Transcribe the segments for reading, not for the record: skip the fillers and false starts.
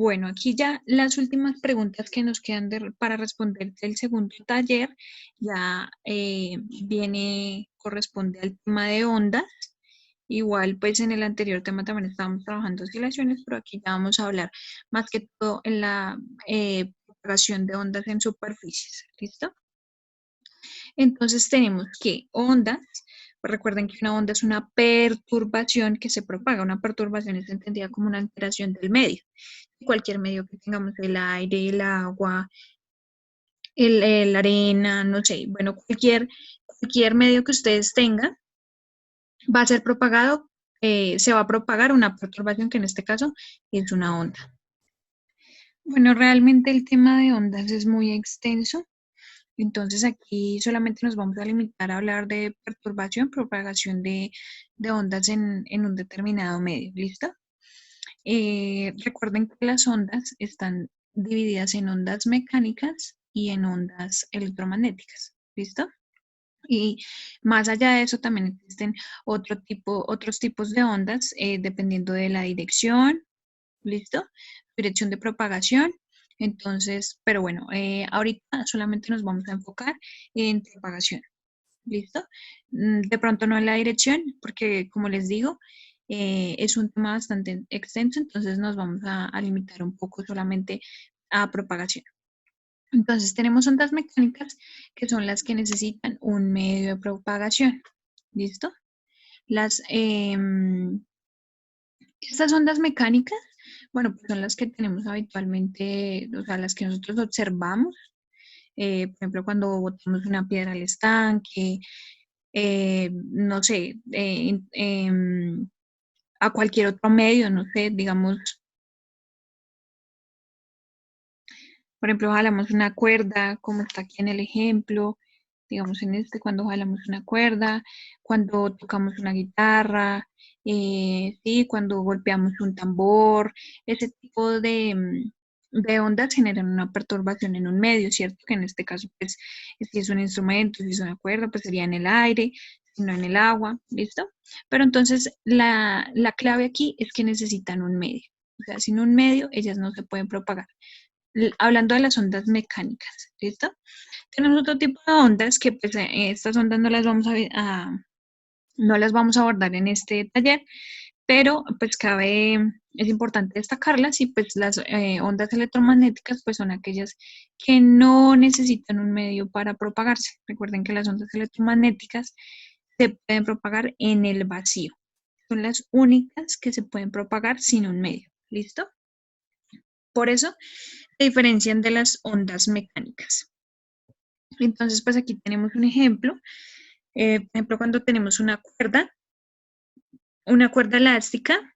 Bueno, aquí ya las últimas preguntas que nos quedan para responder del segundo taller ya corresponde al tema de ondas. Igual, pues en el anterior tema también estábamos trabajando oscilaciones, pero aquí ya vamos a hablar más que todo en la propagación de ondas en superficies. ¿Listo? Entonces tenemos que ondas, pues recuerden que una onda es una perturbación que se propaga. Una perturbación es entendida como una alteración del medio. Cualquier medio que tengamos, el aire, el agua, la arena, no sé, bueno, cualquier medio que ustedes tengan va a ser propagado, se va a propagar una perturbación que en este caso es una onda. Bueno, realmente el tema de ondas es muy extenso. Entonces aquí solamente nos vamos a limitar a hablar de perturbación, propagación de ondas en un determinado medio. ¿Listo? Recuerden que las ondas están divididas en ondas mecánicas y en ondas electromagnéticas. ¿Listo? Y más allá de eso también existen otros tipos de ondas dependiendo de la dirección. ¿Listo? Dirección de propagación. Entonces, pero bueno, ahorita solamente nos vamos a enfocar en propagación. ¿Listo? De pronto no en la dirección, porque como les digo, es un tema bastante extenso, entonces nos vamos a limitar un poco solamente a propagación. Entonces tenemos ondas mecánicas que son las que necesitan un medio de propagación. ¿Listo? Estas ondas mecánicas, bueno, pues son las que tenemos habitualmente, o sea, las que nosotros observamos. Por ejemplo, cuando botamos una piedra al estanque, no sé, a cualquier otro medio, no sé, digamos, por ejemplo, jalamos una cuerda, como está aquí en el ejemplo, digamos en este, cuando jalamos una cuerda, cuando tocamos una guitarra, sí, cuando golpeamos un tambor, ese tipo de ondas generan una perturbación en un medio, ¿cierto? Que en este caso, pues, si es un instrumento, si es una cuerda, pues sería en el aire, si no en el agua, ¿listo? Pero entonces la clave aquí es que necesitan un medio. O sea, sin un medio, ellas no se pueden propagar. Hablando de las ondas mecánicas, ¿listo? Tenemos otro tipo de ondas que pues estas ondas no las vamos no las vamos a abordar en este taller, pero pues es importante destacarlas y pues las ondas electromagnéticas pues son aquellas que no necesitan un medio para propagarse. Recuerden que las ondas electromagnéticas se pueden propagar en el vacío. Son las únicas que se pueden propagar sin un medio. ¿Listo? Por eso se diferencian de las ondas mecánicas. Entonces, pues aquí tenemos un ejemplo. Por ejemplo, cuando tenemos una cuerda elástica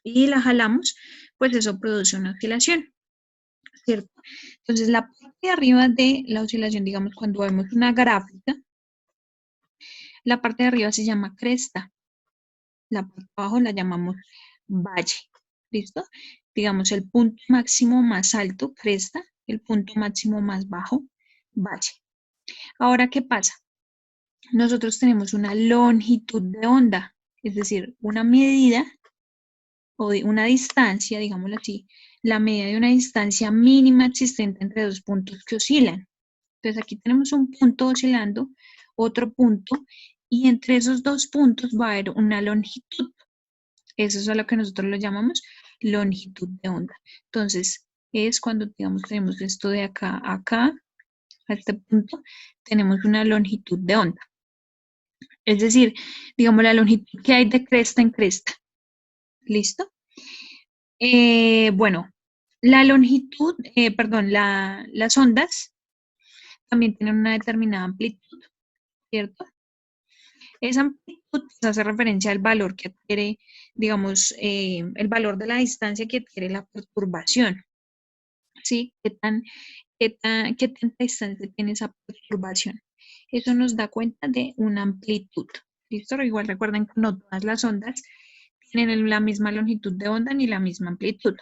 y la jalamos, pues eso produce una oscilación, ¿cierto? Entonces, la parte de arriba de la oscilación, digamos, cuando vemos una gráfica, la parte de arriba se llama cresta, la parte de abajo la llamamos valle, ¿listo? Digamos, el punto máximo más alto, cresta, el punto máximo más bajo, valle. Ahora, ¿qué pasa? Nosotros tenemos una longitud de onda, es decir, una medida o de una distancia, digámoslo así, la medida de una distancia mínima existente entre dos puntos que oscilan. Entonces aquí tenemos un punto oscilando, otro punto, y entre esos dos puntos va a haber una longitud. Eso es a lo que nosotros lo llamamos longitud de onda. Entonces, es cuando, digamos, tenemos esto de acá a acá, a este punto, tenemos una longitud de onda. Es decir, digamos la longitud que hay de cresta en cresta. ¿Listo? Bueno, la longitud, perdón, las ondas también tienen una determinada amplitud, ¿cierto? Esa amplitud hace referencia al valor que adquiere, digamos, el valor de la distancia que adquiere la perturbación, ¿sí? ¿Qué tanta distancia tiene esa perturbación? Eso nos da cuenta de una amplitud, ¿listo? Pero igual recuerden que no todas las ondas tienen la misma longitud de onda ni la misma amplitud,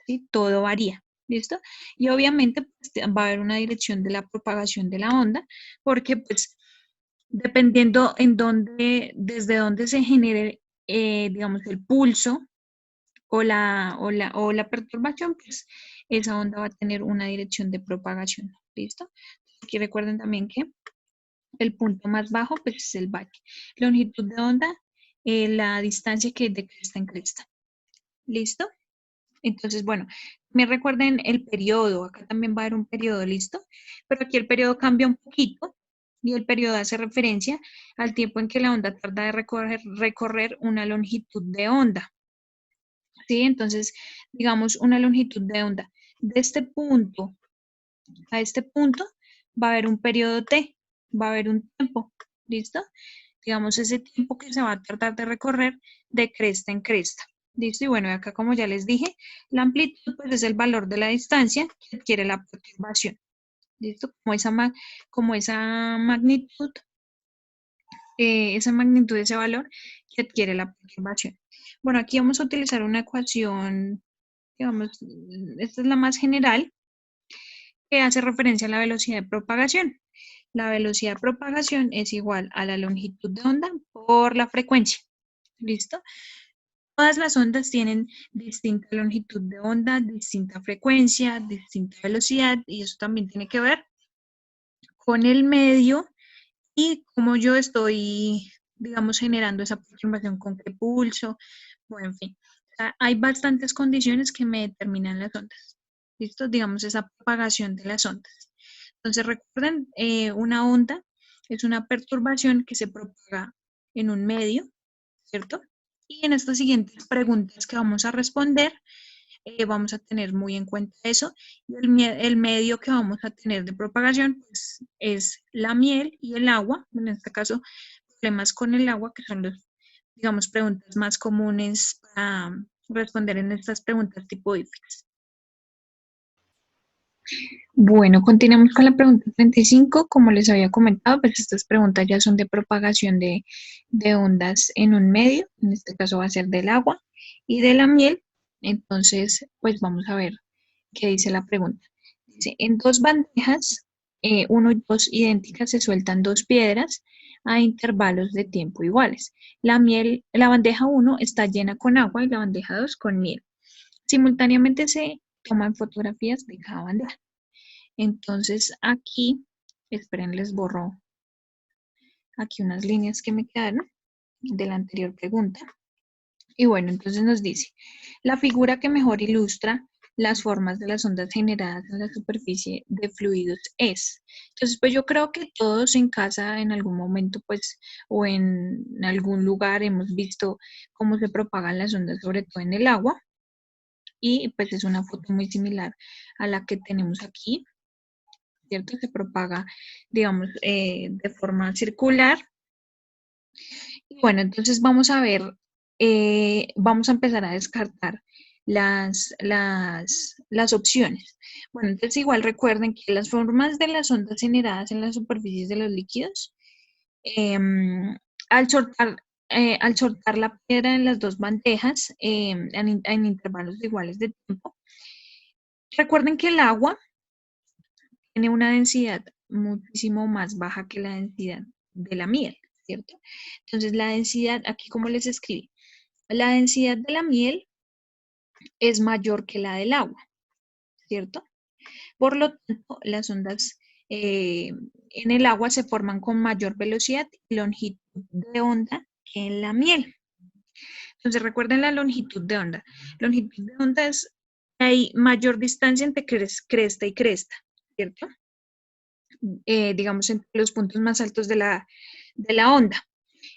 ¿sí? Todo varía, ¿listo? Y obviamente pues, va a haber una dirección de la propagación de la onda, porque pues dependiendo desde dónde se genere, digamos, el pulso o la perturbación, pues esa onda va a tener una dirección de propagación. ¿Listo? Aquí recuerden también que el punto más bajo pues es el valle. Longitud de onda, la distancia que es de cresta en cresta. ¿Listo? Entonces, bueno, me recuerden el periodo, acá también va a haber un periodo, ¿listo? Pero aquí el periodo cambia un poquito y el periodo hace referencia al tiempo en que la onda tarda de recorrer una longitud de onda, ¿sí? Entonces, digamos una longitud de onda. De este punto a este punto va a haber un periodo T, va a haber un tiempo, ¿listo? Digamos ese tiempo que se va a tratar de recorrer de cresta en cresta. ¿Listo? Y bueno, acá como ya les dije, la amplitud pues es el valor de la distancia que adquiere la perturbación. ¿Listo? Como esa magnitud, ese valor que adquiere la perturbación. Bueno, aquí vamos a utilizar una ecuación, digamos, esta es la más general, que hace referencia a la velocidad de propagación. La velocidad de propagación es igual a la longitud de onda por la frecuencia. ¿Listo? Todas las ondas tienen distinta longitud de onda, distinta frecuencia, distinta velocidad, y eso también tiene que ver con el medio y cómo yo estoy, digamos, generando esa perturbación, con qué pulso, bueno, en fin. O sea, hay bastantes condiciones que me determinan las ondas. ¿Listo? Digamos, esa propagación de las ondas. Entonces, recuerden, una onda es una perturbación que se propaga en un medio, ¿cierto? Y en estas siguientes preguntas que vamos a responder, vamos a tener muy en cuenta eso. Y el medio que vamos a tener de propagación pues, es la miel y el agua. En este caso, problemas con el agua, que son los, digamos, preguntas más comunes para responder en estas preguntas tipo IFIX. Bueno, continuamos con la pregunta 35. Como les había comentado, pues estas preguntas ya son de propagación de ondas en un medio. En este caso va a ser del agua y de la miel. Entonces, pues vamos a ver qué dice la pregunta. Dice, en dos bandejas, 1 y 2 idénticas, se sueltan dos piedras a intervalos de tiempo iguales. La bandeja 1 está llena con agua y la bandeja 2 con miel. Simultáneamente se toman fotografías de cada bandeja. Entonces aquí, esperen, les borro aquí unas líneas que me quedaron de la anterior pregunta. Y bueno, entonces nos dice, la figura que mejor ilustra las formas de las ondas generadas en la superficie de fluidos es. Entonces, pues yo creo que todos en casa en algún momento, pues, o en algún lugar hemos visto cómo se propagan las ondas, sobre todo en el agua. Y pues es una foto muy similar a la que tenemos aquí, ¿cierto? Se propaga, digamos, de forma circular. Y bueno, entonces vamos a ver, vamos a empezar a descartar las opciones. Bueno, entonces igual recuerden que las formas de las ondas generadas en las superficies de los líquidos, al soltar, al soltar la piedra en las dos bandejas en intervalos iguales de tiempo, recuerden que el agua tiene una densidad muchísimo más baja que la densidad de la miel, ¿cierto? Entonces, la densidad, aquí como les escribí, la densidad de la miel es mayor que la del agua, ¿cierto? Por lo tanto, las ondas en el agua se forman con mayor velocidad y longitud de onda que en la miel. Entonces, recuerden la longitud de onda. Longitud de onda es, hay mayor distancia entre cresta y cresta, ¿cierto? Digamos, entre los puntos más altos de la onda.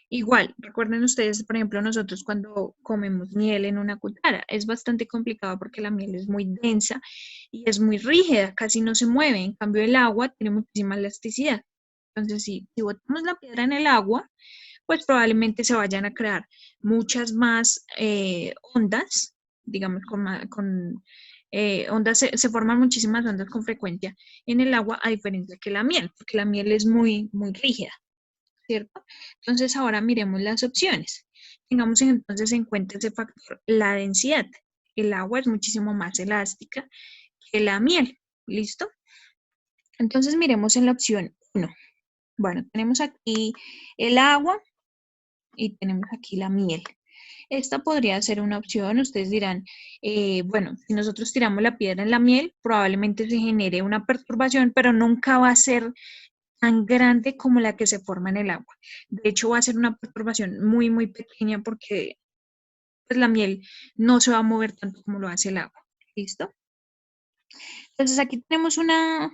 Igual, recuerden ustedes, por ejemplo, nosotros cuando comemos miel en una cuchara, es bastante complicado porque la miel es muy densa y es muy rígida, casi no se mueve. En cambio, el agua tiene muchísima elasticidad. Entonces, si botamos la piedra en el agua, pues probablemente se vayan a crear muchas más ondas, digamos, ondas, se forman muchísimas ondas con frecuencia en el agua, a diferencia que la miel, porque la miel es muy, muy rígida, ¿cierto? Entonces ahora miremos las opciones. Tengamos entonces en cuenta ese factor, la densidad. El agua es muchísimo más elástica que la miel, ¿listo? Entonces miremos en la opción 1. Bueno, tenemos aquí el agua y tenemos aquí la miel. Esta podría ser una opción. Ustedes dirán, bueno, si nosotros tiramos la piedra en la miel, probablemente se genere una perturbación, pero nunca va a ser tan grande como la que se forma en el agua. De hecho, va a ser una perturbación muy, muy pequeña porque pues, la miel no se va a mover tanto como lo hace el agua. ¿Listo? Entonces aquí tenemos la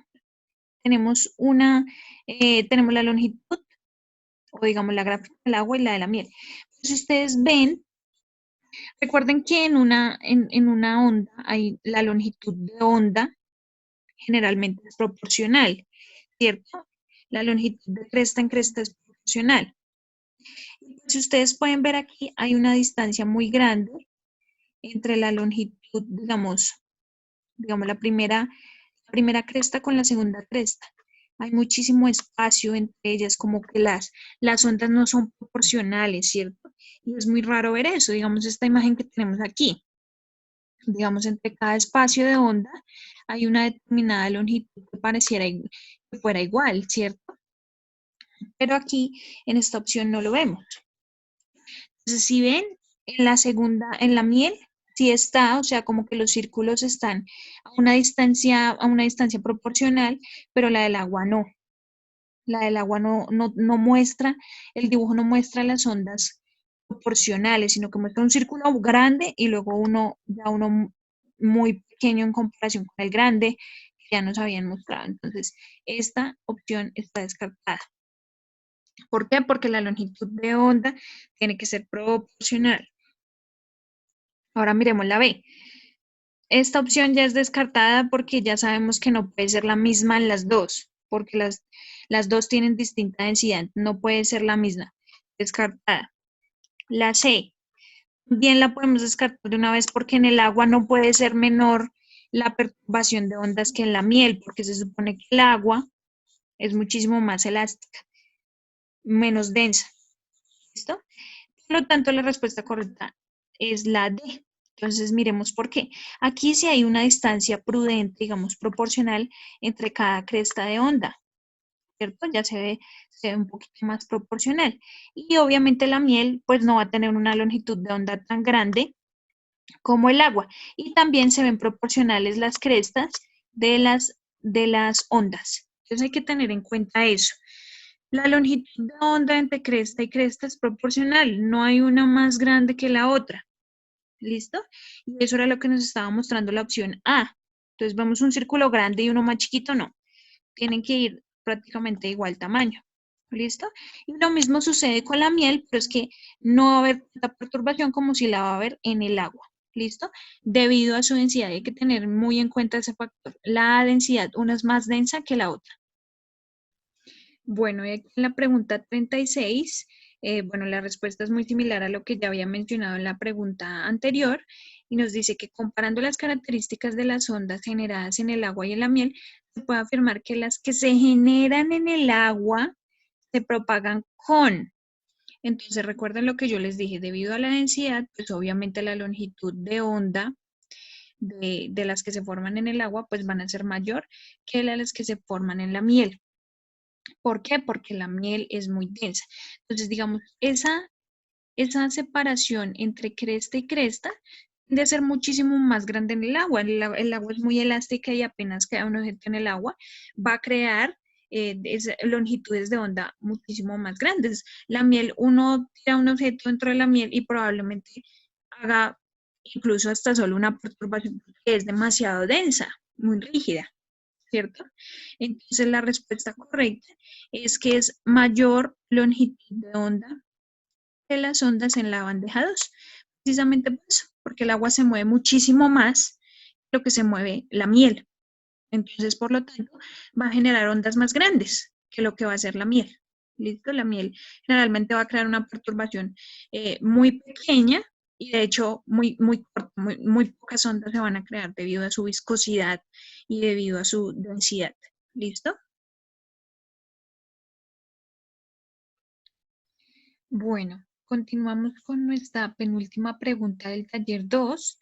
longitud o digamos la gráfica del agua y la de la miel. Si ustedes ven, recuerden que en una onda hay la longitud de onda generalmente es proporcional, ¿cierto? La longitud de cresta en cresta es proporcional. Si ustedes pueden ver aquí, hay una distancia muy grande entre la longitud, digamos la primera cresta con la segunda cresta. Hay muchísimo espacio entre ellas, como que las ondas no son proporcionales, ¿cierto? Y es muy raro ver eso, digamos, esta imagen que tenemos aquí. Digamos, entre cada espacio de onda hay una determinada longitud que pareciera que fuera igual, ¿cierto? Pero aquí, en esta opción, no lo vemos. Entonces, si ven, en la segunda, en la miel, sí está, o sea, como que los círculos están a una distancia proporcional, pero la del agua no. La del agua no muestra, el dibujo no muestra las ondas proporcionales, sino que muestra un círculo grande y luego uno muy pequeño en comparación con el grande que ya nos habían mostrado. Entonces, esta opción está descartada. ¿Por qué? Porque la longitud de onda tiene que ser proporcional. Ahora miremos la B. Esta opción ya es descartada porque ya sabemos que no puede ser la misma en las dos, porque las dos tienen distinta densidad, no puede ser la misma. Descartada. La C, bien la podemos descartar de una vez porque en el agua no puede ser menor la perturbación de ondas que en la miel, porque se supone que el agua es muchísimo más elástica, menos densa. ¿Listo? Por lo tanto, la respuesta correcta es la D. Entonces, miremos por qué. Aquí sí hay una distancia prudente, digamos, proporcional entre cada cresta de onda, ¿cierto? Ya se ve un poquito más proporcional. Y obviamente la miel, pues no va a tener una longitud de onda tan grande como el agua. Y también se ven proporcionales las crestas de las ondas. Entonces hay que tener en cuenta eso. La longitud de onda entre cresta y cresta es proporcional, no hay una más grande que la otra. ¿Listo? Y eso era lo que nos estaba mostrando la opción A. Entonces vemos un círculo grande y uno más chiquito, no. Tienen que ir prácticamente de igual tamaño. ¿Listo? Y lo mismo sucede con la miel, pero es que no va a haber tanta perturbación como si la va a haber en el agua. ¿Listo? Debido a su densidad, hay que tener muy en cuenta ese factor. La densidad, una es más densa que la otra. Bueno, y aquí en la pregunta 36, bueno, la respuesta es muy similar a lo que ya había mencionado en la pregunta anterior y nos dice que comparando las características de las ondas generadas en el agua y en la miel, se puede afirmar que las que se generan en el agua se propagan con. Entonces, recuerden lo que yo les dije, debido a la densidad, pues obviamente la longitud de onda de las que se forman en el agua, pues van a ser mayor que las que se forman en la miel. ¿Por qué? Porque la miel es muy densa. Entonces, digamos, esa separación entre cresta y cresta tiende a ser muchísimo más grande en el agua. El agua es muy elástica y apenas queda un objeto en el agua, va a crear longitudes de onda muchísimo más grandes. La miel, uno tira un objeto dentro de la miel y probablemente haga incluso hasta solo una perturbación que es demasiado densa, muy rígida. ¿Cierto? Entonces la respuesta correcta es que es mayor longitud de onda que las ondas en la bandeja 2. Precisamente por eso, porque el agua se mueve muchísimo más de lo que se mueve la miel. Entonces, por lo tanto, va a generar ondas más grandes que lo que va a hacer la miel. ¿Listo? La miel generalmente va a crear una perturbación muy pequeña y de hecho muy pocas ondas se van a crear debido a su viscosidad y debido a su densidad. ¿Listo? Bueno, continuamos con nuestra penúltima pregunta del taller 2.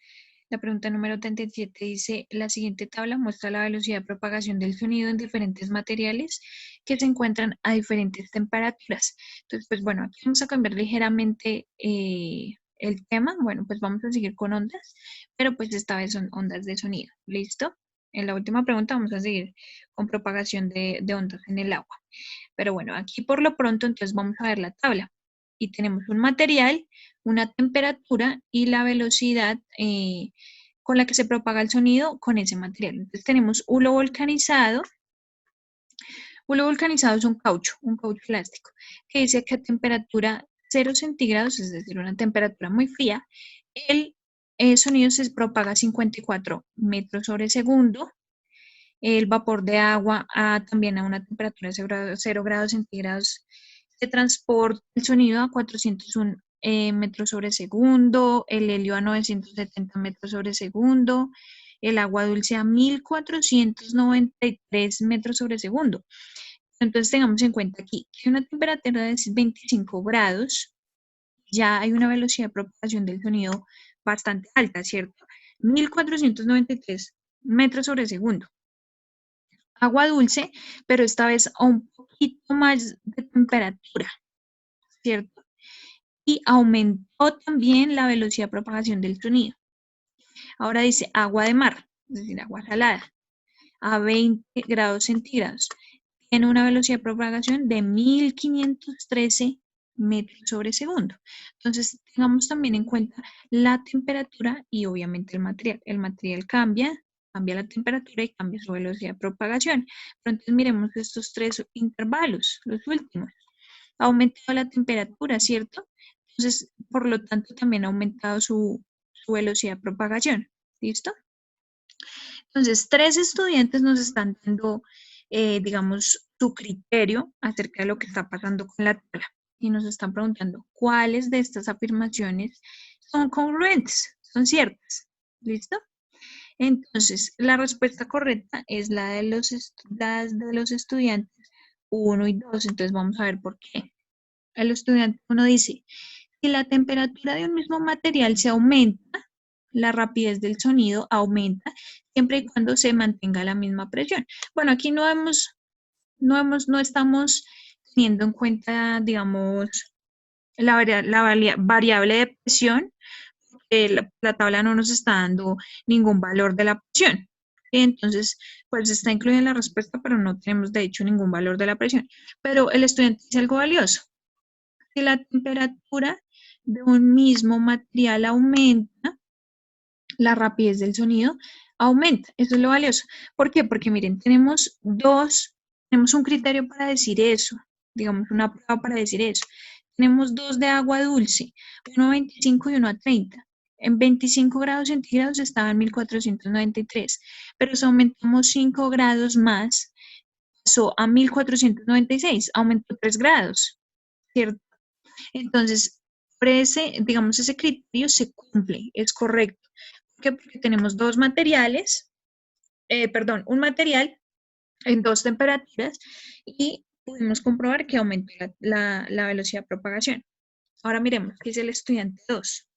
La pregunta número 37 dice, la siguiente tabla muestra la velocidad de propagación del sonido en diferentes materiales que se encuentran a diferentes temperaturas. Entonces, pues bueno, aquí vamos a cambiar ligeramente el tema, bueno, pues vamos a seguir con ondas, pero pues esta vez son ondas de sonido. ¿Listo? En la última pregunta vamos a seguir con propagación de ondas en el agua. Pero bueno, aquí por lo pronto entonces vamos a ver la tabla. Y tenemos un material, una temperatura y la velocidad con la que se propaga el sonido con ese material. Entonces tenemos hulo volcanizado. Hulo volcanizado es un caucho elástico, que dice que a temperatura 0 centígrados, es decir, una temperatura muy fría, el sonido se propaga a 54 metros sobre segundo. El vapor de agua también a una temperatura de 0 grados centígrados se transporta el sonido a 401 metros sobre segundo, el helio a 970 metros sobre segundo, el agua dulce a 1493 metros sobre segundo. Entonces tengamos en cuenta aquí que una temperatura de 25 grados, ya hay una velocidad de propagación del sonido bastante alta, ¿cierto? 1493 metros sobre segundo. Agua dulce, pero esta vez a un poquito más de temperatura, ¿cierto? Y aumentó también la velocidad de propagación del sonido. Ahora dice agua de mar, es decir, agua salada, a 20 grados centígrados. Tiene una velocidad de propagación de 1513 metros sobre segundo. Entonces, tengamos también en cuenta la temperatura y obviamente el material. El material cambia la temperatura y cambia su velocidad de propagación. Pero entonces miremos estos tres intervalos, los últimos. Ha aumentado la temperatura, ¿cierto? Entonces, por lo tanto, también ha aumentado su velocidad de propagación. ¿Listo? Entonces, tres estudiantes nos están dando, digamos, su criterio acerca de lo que está pasando con la tabla. Y nos están preguntando cuáles de estas afirmaciones son congruentes, son ciertas. ¿Listo? Entonces, la respuesta correcta es la de los estudiantes 1 y 2. Entonces, vamos a ver por qué. El estudiante 1 dice, si la temperatura de un mismo material se aumenta, la rapidez del sonido aumenta siempre y cuando se mantenga la misma presión. Bueno, aquí no estamos teniendo en cuenta, digamos, la variable de presión. La tabla no nos está dando ningún valor de la presión. Entonces, pues está incluida en la respuesta, pero no tenemos de hecho ningún valor de la presión. Pero el estudiante dice algo valioso. Si la temperatura de un mismo material aumenta, la rapidez del sonido aumenta. Eso es lo valioso. ¿Por qué? Porque miren, tenemos un criterio para decir eso, digamos una prueba para decir eso. Tenemos dos de agua dulce, uno a 25 y uno a 30. En 25 grados centígrados estaba en 1493, pero si aumentamos 5 grados más, pasó a 1496, aumentó 3 grados, ¿cierto? Entonces, digamos, ese criterio se cumple, es correcto. ¿Por qué? Porque tenemos dos materiales, un material en dos temperaturas y pudimos comprobar que aumenta la velocidad de propagación. Ahora miremos qué es el estudiante 2.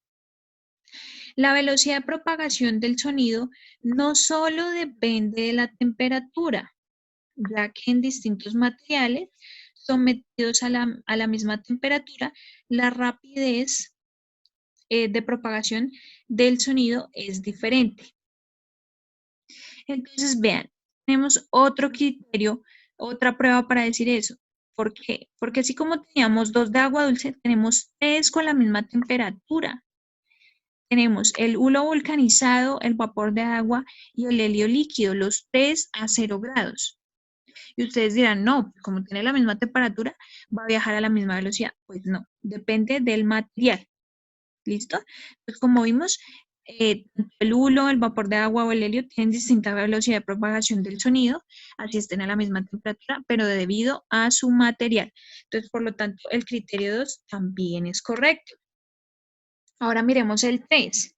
La velocidad de propagación del sonido no solo depende de la temperatura, ya que en distintos materiales sometidos a la misma temperatura, la rapidez de propagación del sonido es diferente. Entonces, vean, tenemos otro criterio, otra prueba para decir eso. ¿Por qué? Porque así como teníamos dos de agua dulce, tenemos tres con la misma temperatura. Tenemos el hulo volcanizado, el vapor de agua y el helio líquido, los tres a 0 grados. Y ustedes dirán, no, como tiene la misma temperatura, va a viajar a la misma velocidad. Pues no, depende del material. ¿Listo? Entonces, como vimos, el hulo, el vapor de agua o el helio tienen distinta velocidad de propagación del sonido, así estén a la misma temperatura, pero debido a su material. Entonces, por lo tanto, el criterio 2 también es correcto. Ahora miremos el 3.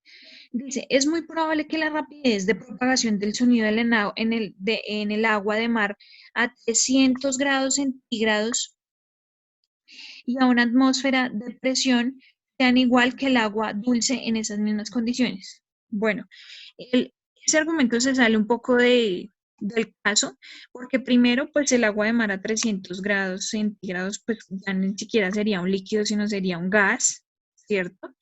Dice, es muy probable que la rapidez de propagación del sonido en el agua de mar a 300 grados centígrados y a una atmósfera de presión sean igual que el agua dulce en esas mismas condiciones. Bueno, ese argumento se sale un poco del caso, porque primero, pues el agua de mar a 300 grados centígrados, pues ya ni siquiera sería un líquido, sino sería un gas, ¿cierto?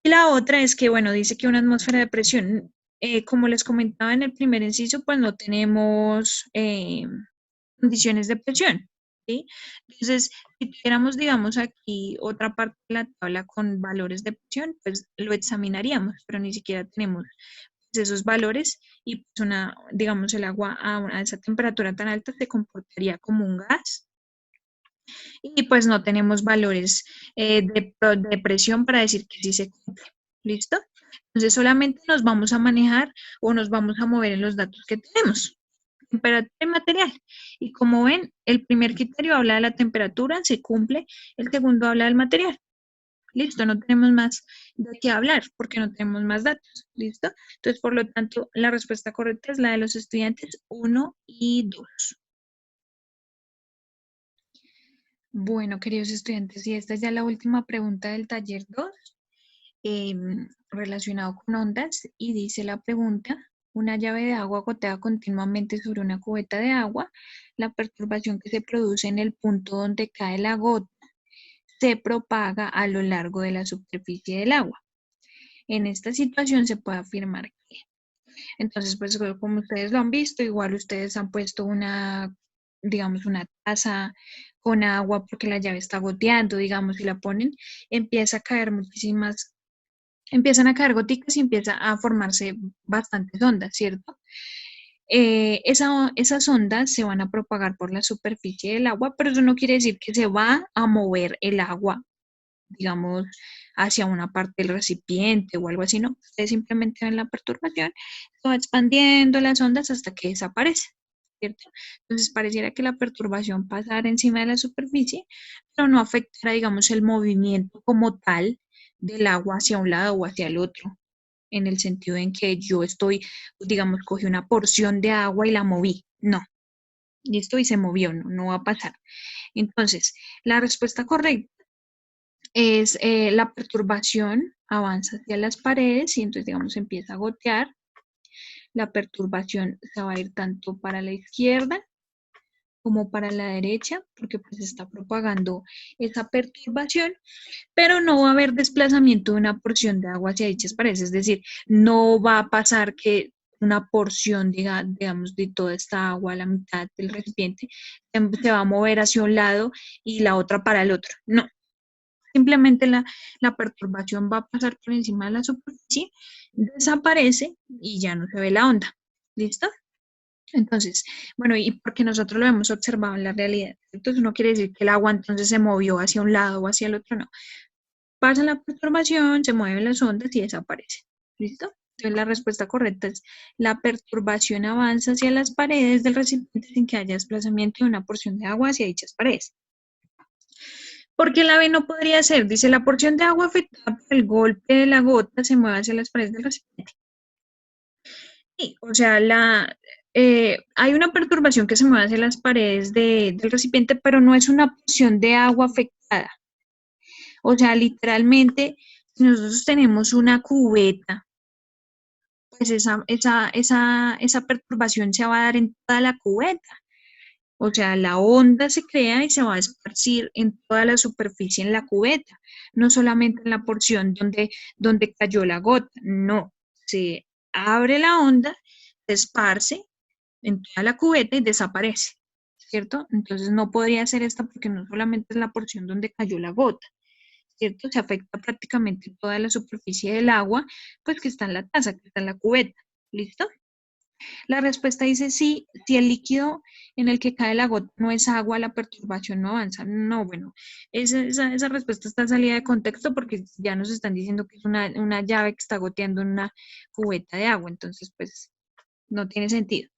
Y la otra es que, bueno, dice que una atmósfera de presión, como les comentaba en el primer inciso, pues no tenemos condiciones de presión, ¿sí? Entonces, si tuviéramos, digamos, aquí otra parte de la tabla con valores de presión, pues lo examinaríamos, pero ni siquiera tenemos pues, esos valores y pues una, digamos, el agua a esa temperatura tan alta se comportaría como un gas y pues no tenemos valores de presión para decir que sí se cumple. ¿Listo? Entonces solamente nos vamos a manejar o nos vamos a mover en los datos que tenemos. Temperatura y material. Y como ven, el primer criterio habla de la temperatura, se cumple. El segundo habla del material. Listo, no tenemos más de qué hablar porque no tenemos más datos. ¿Listo? Entonces, por lo tanto, la respuesta correcta es la de los estudiantes 1 y 2. Bueno, queridos estudiantes, y esta es ya la última pregunta del taller 2, relacionado con ondas, y dice la pregunta, una llave de agua gotea continuamente sobre una cubeta de agua, la perturbación que se produce en el punto donde cae la gota se propaga a lo largo de la superficie del agua. En esta situación se puede afirmar que, entonces, pues como ustedes lo han visto, igual ustedes han puesto una, digamos, una taza con agua porque la llave está goteando, digamos, y la ponen, empieza a caer muchísimas, empiezan a caer goticas y empieza a formarse bastantes ondas, ¿cierto? Esas ondas se van a propagar por la superficie del agua, pero eso no quiere decir que se va a mover el agua, digamos, hacia una parte del recipiente o algo así, no. Ustedes simplemente ven la perturbación, se va expandiendo las ondas hasta que desaparece, ¿cierto? Entonces pareciera que la perturbación pasara encima de la superficie, pero no afectará, digamos, el movimiento como tal del agua hacia un lado o hacia el otro, en el sentido en que yo estoy, digamos, cogí una porción de agua y la moví. No, listo, y se movió, no, no va a pasar. Entonces, la respuesta correcta es la perturbación avanza hacia las paredes y entonces, digamos, empieza a gotear. La perturbación se va a ir tanto para la izquierda como para la derecha, porque pues está propagando esa perturbación, pero no va a haber desplazamiento de una porción de agua hacia dichas paredes, es decir, no va a pasar que una porción, digamos, de toda esta agua, la mitad del recipiente, se va a mover hacia un lado y la otra para el otro. No, simplemente la perturbación va a pasar por encima de la superficie, desaparece y ya no se ve la onda. ¿Listo? Entonces, bueno, y porque nosotros lo hemos observado en la realidad, entonces no quiere decir que el agua entonces se movió hacia un lado o hacia el otro, no. Pasa la perturbación, se mueven las ondas y desaparece. ¿Listo? Entonces la respuesta correcta es la perturbación avanza hacia las paredes del recipiente sin que haya desplazamiento de una porción de agua hacia dichas paredes. ¿Por qué la B no podría ser? Dice, la porción de agua afectada por el golpe de la gota se mueve hacia las paredes del recipiente. Sí, o sea, hay una perturbación que se mueve hacia las paredes del recipiente, pero no es una porción de agua afectada. O sea, literalmente, si nosotros tenemos una cubeta, pues esa perturbación se va a dar en toda la cubeta. O sea, la onda se crea y se va a esparcir en toda la superficie en la cubeta, no solamente en la porción donde cayó la gota, no, se abre la onda, se esparce en toda la cubeta y desaparece, ¿cierto? Entonces no podría ser esta porque no solamente es la porción donde cayó la gota, ¿cierto? Se afecta prácticamente toda la superficie del agua, pues que está en la taza, que está en la cubeta, ¿listo? La respuesta dice sí, si el líquido en el que cae la gota no es agua, la perturbación no avanza. No, bueno, esa respuesta está salida de contexto porque ya nos están diciendo que es una llave que está goteando en una cubeta de agua, entonces pues no tiene sentido.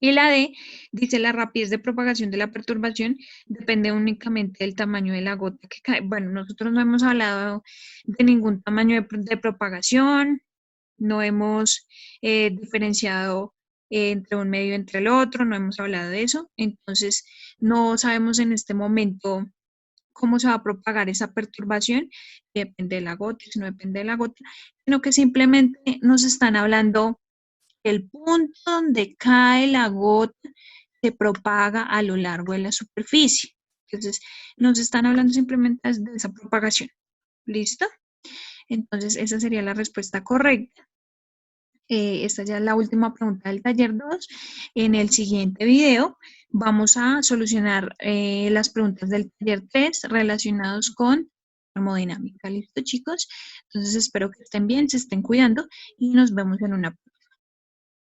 Y la D dice la rapidez de propagación de la perturbación depende únicamente del tamaño de la gota que cae. Bueno, nosotros no hemos hablado de ningún tamaño de propagación, no hemos diferenciado entre un medio y entre el otro, no hemos hablado de eso, entonces no sabemos en este momento cómo se va a propagar esa perturbación, depende de la gota, si no depende de la gota, sino que simplemente nos están hablando del punto donde cae la gota se propaga a lo largo de la superficie. Entonces, nos están hablando simplemente de esa propagación. ¿Listo? Entonces, esa sería la respuesta correcta. Esta ya es la última pregunta del taller 2. En el siguiente video vamos a solucionar las preguntas del taller 3 relacionados con termodinámica. ¿Listo, chicos? Entonces espero que estén bien, se estén cuidando y nos vemos en una próxima.